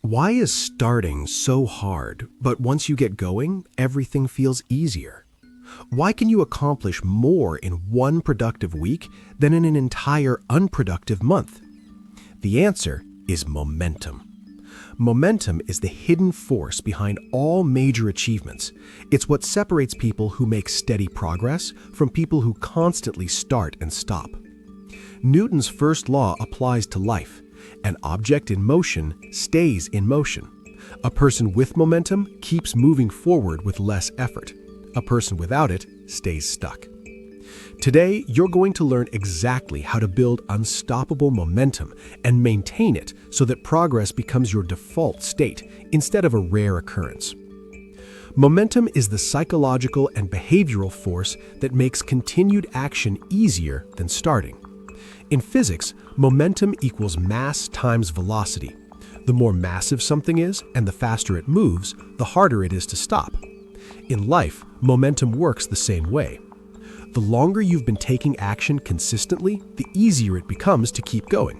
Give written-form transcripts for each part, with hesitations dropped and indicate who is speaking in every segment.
Speaker 1: Why is starting so hard, but once you get going, everything feels easier? Why can you accomplish more in one productive week than in an entire unproductive month? The answer is momentum. Momentum is the hidden force behind all major achievements. It's what separates people who make steady progress from people who constantly start and stop. Newton's first law applies to life. An object in motion stays in motion. A person with momentum keeps moving forward with less effort. A person without it stays stuck. Today, you're going to learn exactly how to build unstoppable momentum and maintain it so that progress becomes your default state instead of a rare occurrence. Momentum is the psychological and behavioral force that makes continued action easier than starting. In physics, momentum equals mass times velocity. The more massive something is and the faster it moves, the harder it is to stop. In life, momentum works the same way. The longer you've been taking action consistently, the easier it becomes to keep going.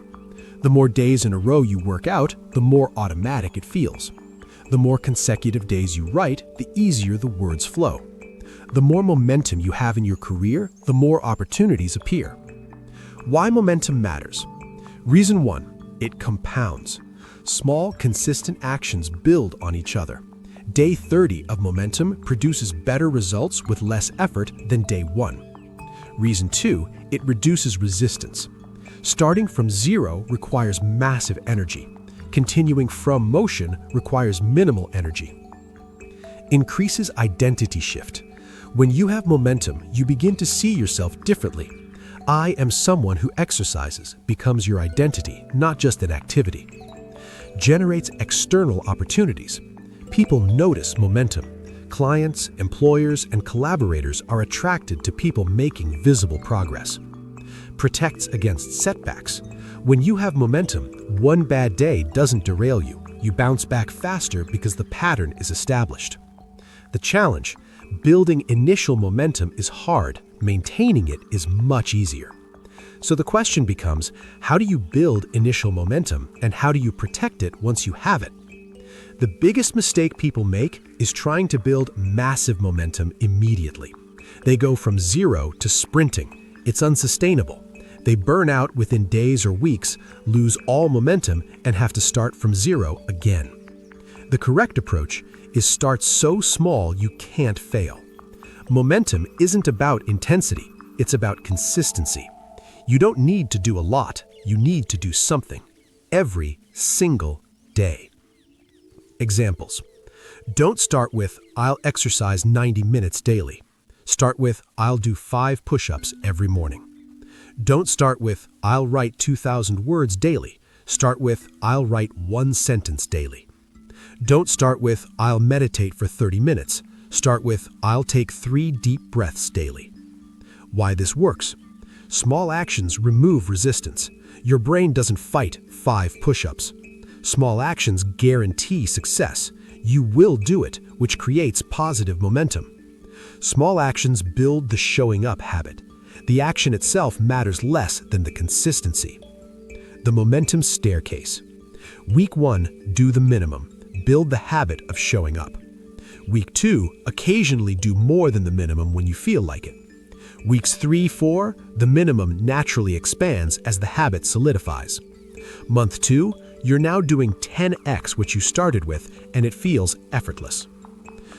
Speaker 1: The more days in a row you work out, the more automatic it feels. The more consecutive days you write, the easier the words flow. The more momentum you have in your career, the more opportunities appear. Why momentum matters? Reason 1, it compounds. Small, consistent actions build on each other. Day 30 of momentum produces better results with less effort than day 1. Reason 2, it reduces resistance. Starting from zero requires massive energy. Continuing from motion requires minimal energy. Increases identity shift. When you have momentum, you begin to see yourself differently. I am someone who exercises becomes your identity, not just an activity. Generates external opportunities. People notice momentum. Clients, employers, and collaborators are attracted to people making visible progress. Protects against setbacks. When you have momentum, one bad day doesn't derail you. You bounce back faster because the pattern is established. The challenge: building initial momentum is hard. Maintaining it is much easier. So the question becomes, how do you build initial momentum and how do you protect it once you have it? The biggest mistake people make is trying to build massive momentum immediately. They go from zero to sprinting. It's unsustainable. They burn out within days or weeks, lose all momentum, and have to start from zero again. The correct approach is start so small you can't fail. Momentum isn't about intensity, it's about consistency. You don't need to do a lot, you need to do something. Every single day. Examples. Don't start with, I'll exercise 90 minutes daily. Start with, I'll do 5 push-ups every morning. Don't start with, I'll write 2,000 words daily. Start with, I'll write 1 sentence daily. Don't start with, I'll meditate for 30 minutes. Start with, I'll take 3 deep breaths daily. Why this works? Small actions remove resistance. Your brain doesn't fight 5 push-ups. Small actions guarantee success. You will do it, which creates positive momentum. Small actions build the showing up habit. The action itself matters less than the consistency. The momentum staircase. Week 1, do the minimum. Build the habit of showing up. Week 2, occasionally do more than the minimum when you feel like it. Weeks 3, 4, the minimum naturally expands as the habit solidifies. Month 2, you're now doing 10x what you started with, and it feels effortless.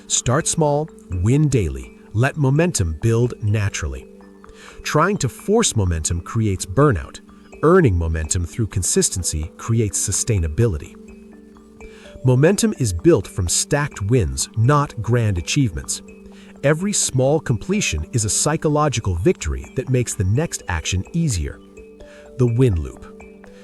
Speaker 1: Start small, win daily. Let momentum build naturally. Trying to force momentum creates burnout. Earning momentum through consistency creates sustainability. Momentum is built from stacked wins, not grand achievements. Every small completion is a psychological victory that makes the next action easier. The win loop.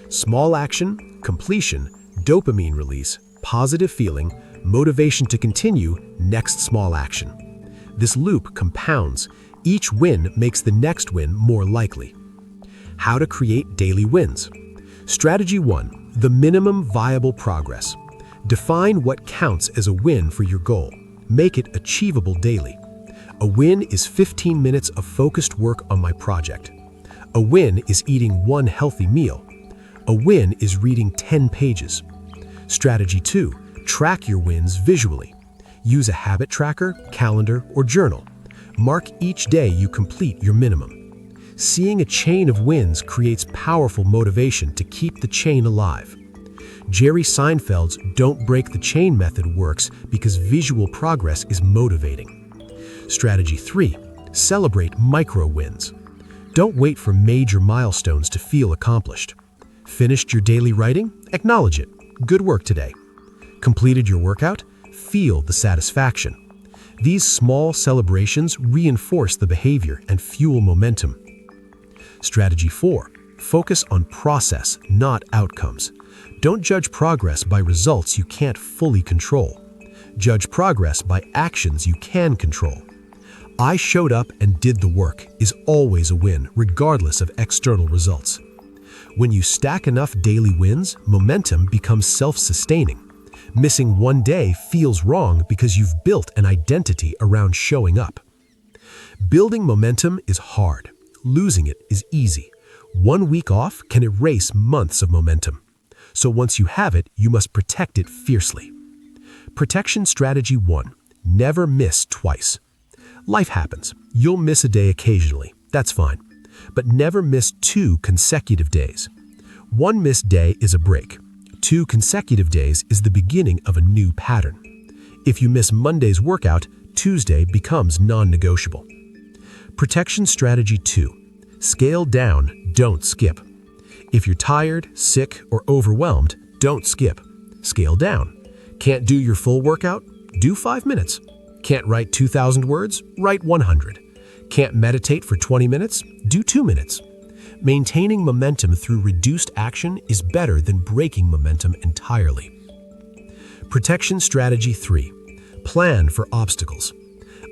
Speaker 1: Small action, completion, dopamine release, positive feeling, motivation to continue, next small action. This loop compounds. Each win makes the next win more likely. How to create daily wins. Strategy 1. The minimum viable progress. Define what counts as a win for your goal. Make it achievable daily. A win is 15 minutes of focused work on my project. A win is eating 1 healthy meal. A win is reading 10 pages. Strategy 2. Track your wins visually. Use a habit tracker, calendar, or journal. Mark each day you complete your minimum. Seeing a chain of wins creates powerful motivation to keep the chain alive. Jerry Seinfeld's "don't break the chain" method works because visual progress is motivating. Strategy 3. Celebrate micro wins. Don't wait for major milestones to feel accomplished. Finished your daily writing? Acknowledge it. Good work today. Completed your workout? Feel the satisfaction. These small celebrations reinforce the behavior and fuel momentum. Strategy 4. Focus on process, not outcomes. Don't judge progress by results you can't fully control. Judge progress by actions you can control. "I showed up and did the work" is always a win, regardless of external results. When you stack enough daily wins, momentum becomes self-sustaining. Missing one day feels wrong because you've built an identity around showing up. Building momentum is hard. Losing it is easy. 1 week off can erase months of momentum. So once you have it, you must protect it fiercely. Protection strategy 1. Never miss twice. Life happens. You'll miss a day occasionally. That's fine. But never miss 2 consecutive days. 1 missed day is a break. 2 consecutive days is the beginning of a new pattern. If you miss Monday's workout, Tuesday becomes non-negotiable. Protection strategy 2. Scale down, don't skip. If you're tired, sick, or overwhelmed, don't skip. Scale down. Can't do your full workout? Do 5 minutes. Can't write 2,000 words? Write 100. Can't meditate for 20 minutes? Do 2 minutes. Maintaining momentum through reduced action is better than breaking momentum entirely. Protection strategy 3. Plan for obstacles.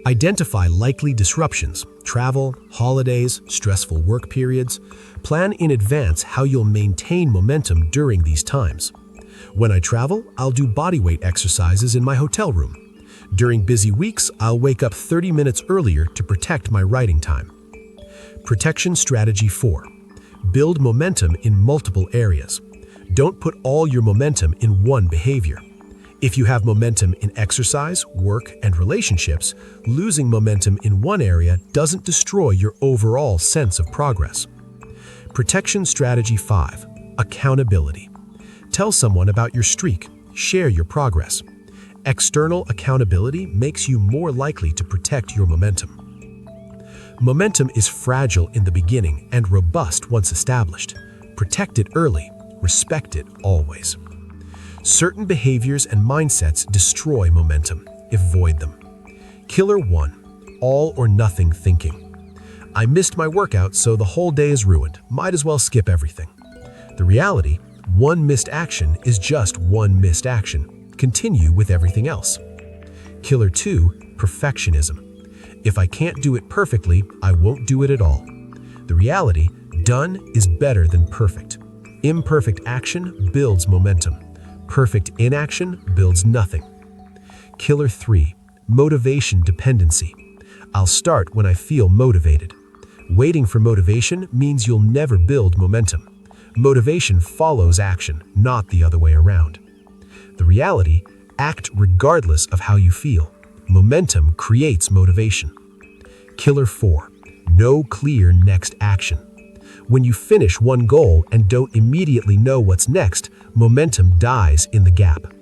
Speaker 1: Identify likely disruptions, travel, holidays, stressful work periods. Plan in advance how you'll maintain momentum during these times. When I travel, I'll do bodyweight exercises in my hotel room. During busy weeks, I'll wake up 30 minutes earlier to protect my writing time. Protection strategy 4. Build momentum in multiple areas. Don't put all your momentum in one behavior. If you have momentum in exercise, work, and relationships, losing momentum in one area doesn't destroy your overall sense of progress. Protection strategy 5. Accountability. Tell someone about your streak. Share your progress. External accountability makes you more likely to protect your momentum. Momentum is fragile in the beginning and robust once established. Protect it early. Respect it always. Certain behaviors and mindsets destroy momentum. Avoid them. Killer 1. All or nothing thinking. I missed my workout, so the whole day is ruined. Might as well skip everything. The reality, 1 missed action is just 1 missed action. Continue with everything else. Killer 2. Perfectionism. If I can't do it perfectly, I won't do it at all. The reality, done is better than perfect. Imperfect action builds momentum. Perfect inaction builds nothing. Killer 3. Motivation dependency. I'll start when I feel motivated. Waiting for motivation means you'll never build momentum. Motivation follows action, not the other way around. The reality, act regardless of how you feel. Momentum creates motivation. Killer 4. No clear next action. When you finish one goal and don't immediately know what's next, momentum dies in the gap.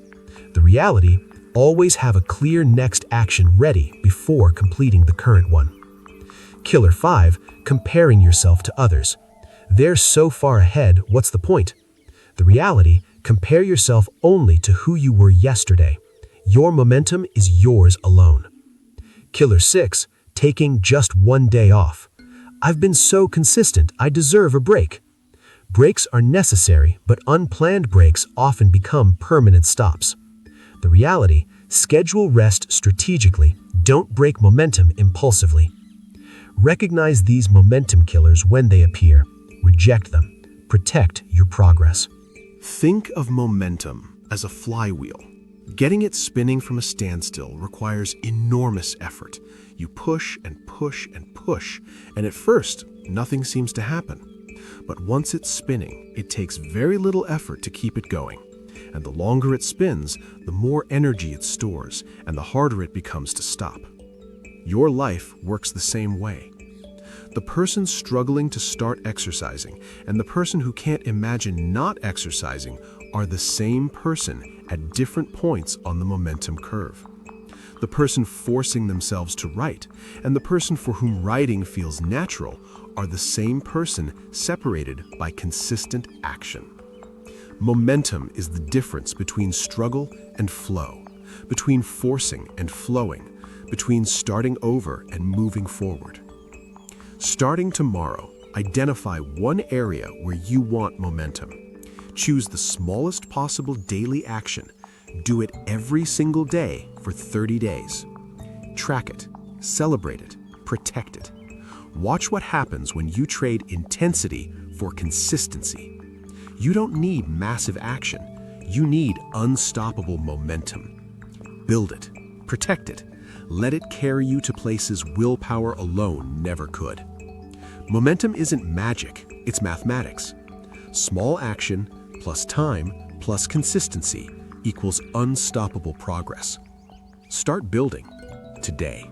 Speaker 1: The reality, always have a clear next action ready before completing the current one. Killer 5. Comparing yourself to others. They're so far ahead, what's the point? The reality, compare yourself only to who you were yesterday. Your momentum is yours alone. Killer 6. Taking just one day off. I've been so consistent, I deserve a break. Breaks are necessary, but unplanned breaks often become permanent stops. The reality, schedule rest strategically, don't break momentum impulsively. Recognize these momentum killers when they appear. Reject them. Protect your progress.
Speaker 2: Think of momentum as a flywheel. Getting it spinning from a standstill requires enormous effort. You push and push and push, and at first, nothing seems to happen. But once it's spinning, it takes very little effort to keep it going. And the longer it spins, the more energy it stores, and the harder it becomes to stop. Your life works the same way. The person struggling to start exercising and the person who can't imagine not exercising are the same person at different points on the momentum curve. The person forcing themselves to write and the person for whom writing feels natural are the same person separated by consistent action. Momentum is the difference between struggle and flow, between forcing and flowing, between starting over and moving forward. Starting tomorrow, identify one area where you want momentum. Choose the smallest possible daily action. Do it every single day for 30 days. Track it, celebrate it, protect it. Watch what happens when you trade intensity for consistency. You don't need massive action. You need unstoppable momentum. Build it, protect it. Let it carry you to places willpower alone never could. Momentum isn't magic, it's mathematics. Small action plus time plus consistency equals unstoppable progress. Start building today.